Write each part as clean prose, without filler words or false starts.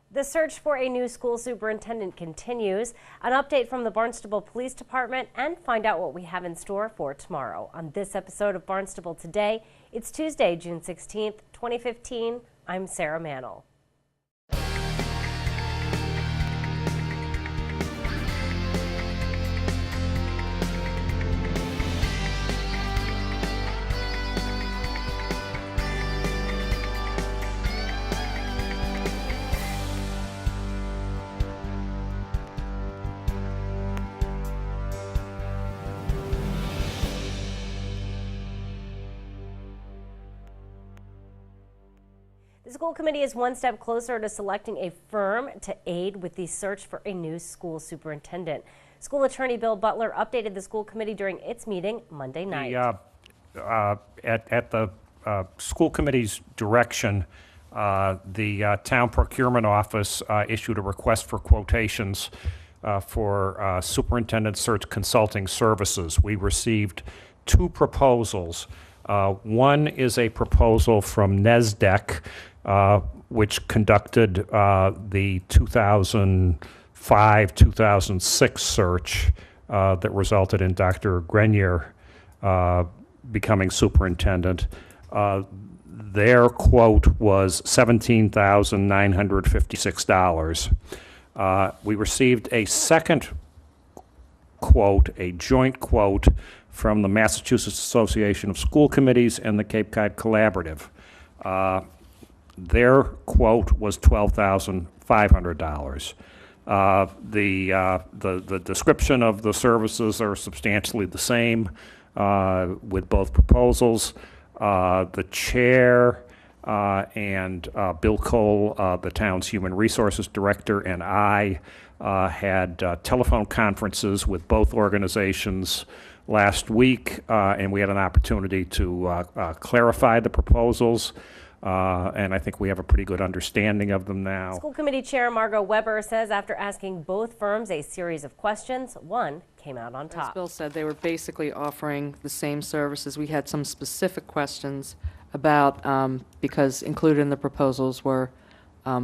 The search for a new school superintendent continues. An update from the Barnstable Police Department, and find out what we have in store for tomorrow on this episode of Barnstable Today. It's Tuesday, June 16th, 2015. I'm Sarah Mannel. The school committee is one step closer to selecting a firm to aid with the search for a new school superintendent. School attorney Bill Butler updated the school committee during its meeting Monday night. At the school committee's direction, the town procurement office issued a request for quotations for superintendent search consulting services. We received two proposals. One is a proposal from NESDEC, which conducted the 2005-2006 search that resulted in Dr. Grenier becoming superintendent. Their quote was $17,956. We received a second quote, a joint quote, from the Massachusetts Association of School Committees and the Cape Cod Collaborative. Their quote was $12,500. The description of the services are substantially the same with both proposals. The chair and Bill Cole, the town's human resources director, and I had telephone conferences with both organizations last week, and we had an opportunity to clarify the proposals, and I think we have a pretty good understanding of them now. School committee chair Margot Weber says after asking both firms a series of questions, one came out on top. As Bill said, they were basically offering the same services. We had some specific questions about, because included in the proposals were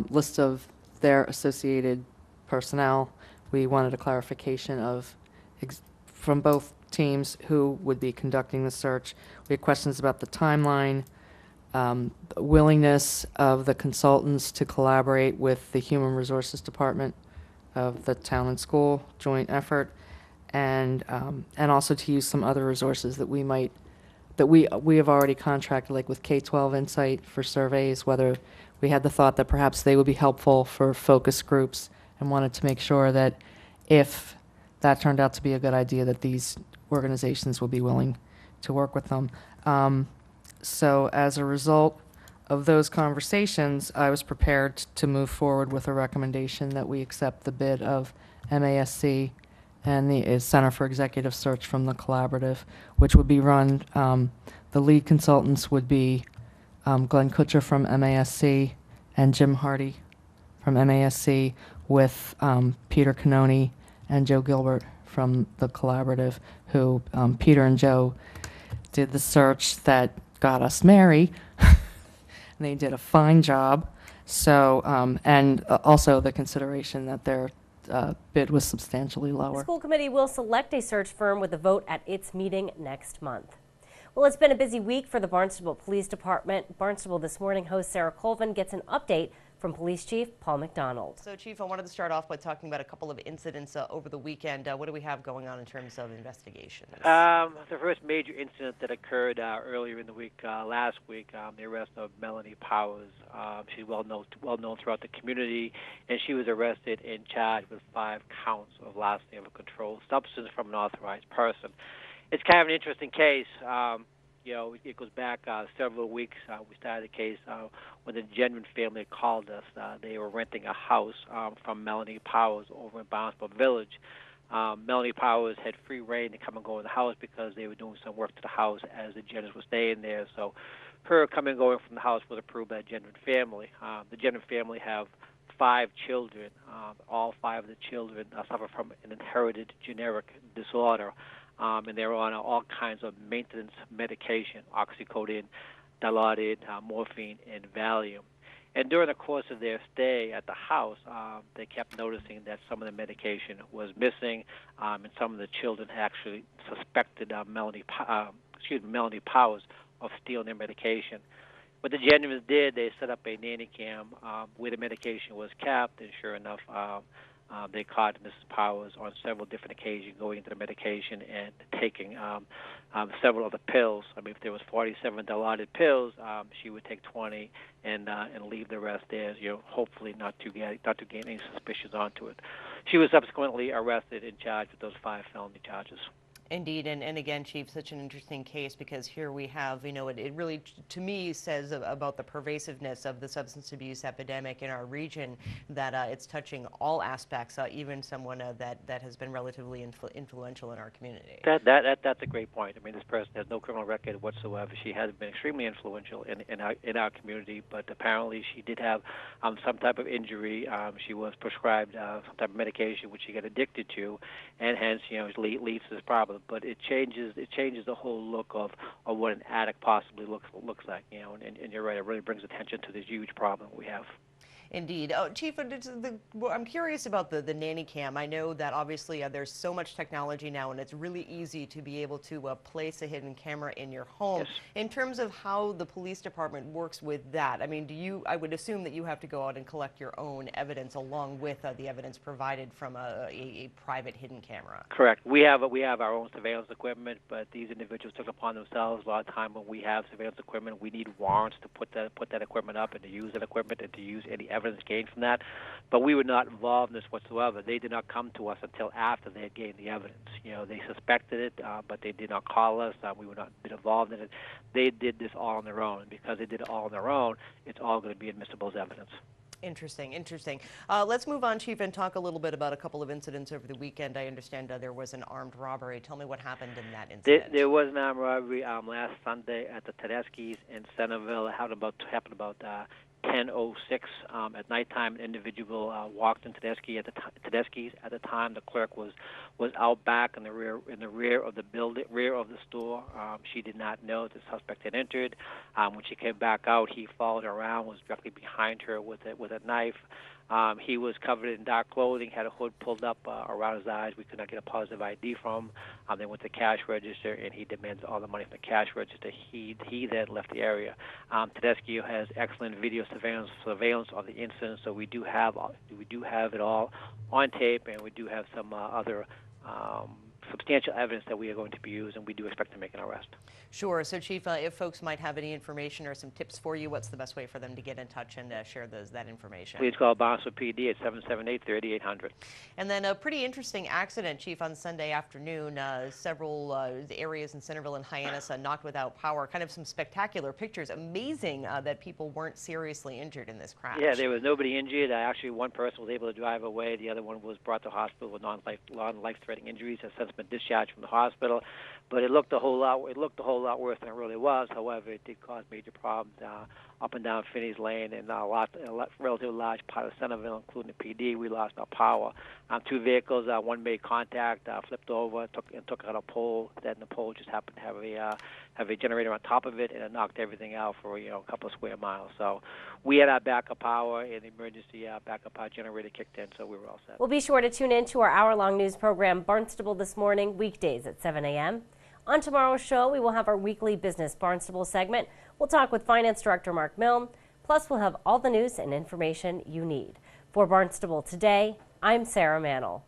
lists of their associated personnel. We wanted a clarification of from both teams who would be conducting the search. We had questions about the timeline, willingness of the consultants to collaborate with the Human Resources Department of the town and school joint effort, and also to use some other resources that we have already contracted, like with K-12 Insight for surveys, whether we had the thought that perhaps they would be helpful for focus groups, and wanted to make sure that if that turned out to be a good idea, that these organizations will be willing to work with them. So as a result of those conversations, I was prepared to move forward with a recommendation that we accept the bid of MASC and the Center for Executive Search from the Collaborative, which would be run, the lead consultants would be Glenn Kutcher from MASC and Jim Hardy from MASC, with Peter Canoni and Joe Gilbert from the Collaborative, who Peter and Joe did the search that got us Mary, and they did a fine job. So, and also the consideration that their bid was substantially lower. The school committee will select a search firm with a vote at its meeting next month. Well, it's been a busy week for the Barnstable Police Department. Barnstable This Morning host Sarah Colvin gets an update from Police Chief Paul McDonald. So, Chief, I wanted to start off by talking about a couple of incidents over the weekend. What do we have going on in terms of investigations? The first major incident that occurred earlier in the week, last week, the arrest of Melanie Powers. She's well known throughout the community, and she was arrested and charged with 5 counts of larceny of a controlled substance from an authorized person. It's kind of an interesting case. It goes back several weeks. We started the case when the Genuine family called us. They were renting a house from Melanie Powers over in Barnstable Village. Melanie Powers had free reign to come and go in the house because they were doing some work to the house as the Jennings were staying there. So her coming and going from the house was approved by the Genuine family. The Genuine family have 5 children. All 5 of the children suffer from an inherited generic disorder. And they're on all kinds of maintenance medication, oxycodone, Dilaudid, morphine, and Valium. And during the course of their stay at the house, they kept noticing that some of the medication was missing, and some of the children actually suspected Melanie Powers of stealing their medication. What the Genuines did, they set up a nanny cam where the medication was kept, and sure enough, they caught Mrs. Powers on several different occasions going into the medication and taking several of the pills. I mean, if there was 47 dilaudid pills, she would take 20 and leave the rest there. Hopefully not to gain any suspicions onto it. She was subsequently arrested and charged with those 5 felony charges. Indeed, and again, Chief, such an interesting case because here we have, it really, to me, says about the pervasiveness of the substance abuse epidemic in our region, that it's touching all aspects, even someone that has been relatively influential in our community. That's a great point. I mean, this person has no criminal record whatsoever. She has been extremely influential in our community, but apparently she did have some type of injury. She was prescribed some type of medication which she got addicted to, and hence, leads to this problem. But it changes the whole look of what an addict possibly looks like, and you're right, it really brings attention to this huge problem we have. Indeed. Chief, I'm curious about the nanny cam. I know that obviously there's so much technology now, and it's really easy to be able to place a hidden camera in your home. Yes. In terms of how the police department works with that, I mean, I would assume that you have to go out and collect your own evidence along with the evidence provided from a private hidden camera. Correct. We have our own surveillance equipment, but these individuals took upon themselves. A lot of time when we have surveillance equipment, we need warrants to put that equipment up and to use that equipment and to use any evidence gained from that, but we were not involved in this whatsoever. They did not come to us until after they had gained the evidence. They suspected it, but they did not call us. We were not involved in it. They did this all on their own, and because they did it all on their own, it's all going to be admissible as evidence. Interesting. Let's move on, Chief, and talk a little bit about a couple of incidents over the weekend. I understand there was an armed robbery. Tell me what happened in that incident. There was an armed robbery last Sunday at the Tedeschi's in Centerville. It happened about 10:06 at nighttime. An individual walked into Tedeschi's at the time. The clerk was out back in the rear of the building, rear of the store. She did not know the suspect had entered. When she came back out, he followed her around, was directly behind her with a knife. He was covered in dark clothing, had a hood pulled up around his eyes. We could not get a positive ID from him. They went to the cash register, and he demanded all the money from the cash register. He then left the area. Tedeschi has excellent video surveillance of the incident, so we do have it all on tape, and we do have some other substantial evidence that we are going to be used, and we do expect to make an arrest. Sure. So, Chief, if folks might have any information or some tips for you, what's the best way for them to get in touch and share that information? Please call Barnstable PD at 778-3800. And then a pretty interesting accident, Chief, on Sunday afternoon. Several areas in Centerville and Hyannis knocked without power. Kind of some spectacular pictures. Amazing that people weren't seriously injured in this crash. Yeah, there was nobody injured. Actually, one person was able to drive away. The other one was brought to hospital with non-life-threatening injuries. Has since been discharged from the hospital. But it looked a whole lot worse than it really was. However, it did cause major problems up and down Finney's Lane and a relatively large part of Centerville, including the PD. We lost our power. 2 vehicles, one made contact, flipped over, took out a pole. Then the pole just happened to have a generator on top of it, and it knocked everything out for a couple of square miles. So we had our backup power, and the emergency backup power generator kicked in, so we were all set. We'll be sure to tune in to our hour-long news program, Barnstable This Morning, weekdays at 7 a.m. On tomorrow's show, we will have our weekly Business Barnstable segment. We'll talk with Finance Director Mark Milne. Plus, we'll have all the news and information you need. For Barnstable Today, I'm Sarah Mannel.